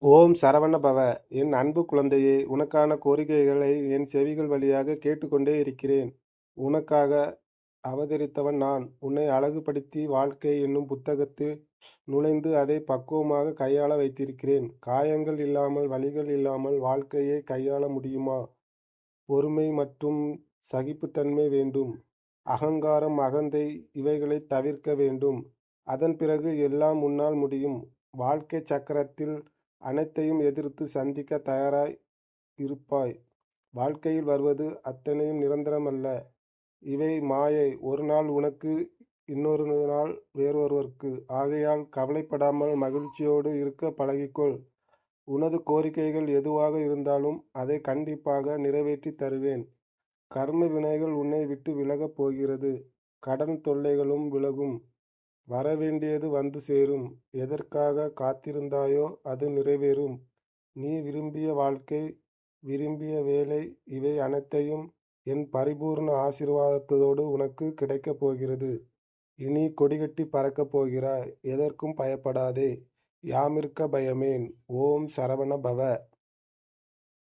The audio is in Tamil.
ஓம் சரவண பவ. என் அன்பு குழந்தையே, உனக்கான கோரிக்கைகளை என் செவிகள் வழியாக கேட்டுக்கொண்டே இருக்கிறேன். உனக்காக அவதரித்தவன் நான். உன்னை அழகுபடுத்தி வாழ்க்கை என்னும் புத்தகத்தில் நுழைந்து அதை பக்குவமாக கையாள வைத்திருக்கிறேன். காயங்கள் இல்லாமல், வலிகள் இல்லாமல் வாழ்க்கையை கையாள முடியுமா? பொறுமை மற்றும் சகிப்புத்தன்மை வேண்டும். அகங்காரம், அகந்தை இவைகளை தவிர்க்க வேண்டும். அதன் பிறகு எல்லாம் உன்னால் முடியும். வாழ்க்கை சக்கரத்தில் அனைத்தையும் எதிர்த்து சந்திக்க தயாராய் இருப்பாய். வாழ்க்கையில் வருவது அத்தனையும் நிரந்தரமல்ல. இவை மாயை. ஒரு நாள் உனக்கு, இன்னொரு நாள் வேறொருவருக்கு. ஆகையால் கவலைப்படாமல் மகிழ்ச்சியோடு இருக்க பழகிக்கொள். உனது கோரிக்கைகள் எதுவாக இருந்தாலும் அதை கண்டிப்பாக நிறைவேற்றி தருவேன். கர்ம வினைகள் உன்னை விட்டு விலகப் போகிறது. கடன் தொல்லைகளும் விலகும். வரவேண்டியது வந்து சேரும். எதற்காக காத்திருந்தாயோ அது நிறைவேறும். நீ விரும்பிய வாழ்க்கை, விரும்பிய வேலை இவை அனைத்தையும் என் பரிபூர்ண ஆசீர்வாதத்தோடு உனக்கு கிடைக்கப் போகிறது. இனி கொடிகட்டி பறக்கப் போகிறாய். எதற்கும் பயப்படாதே. யாமிருக்க பயமேன். ஓம் சரவண பவ.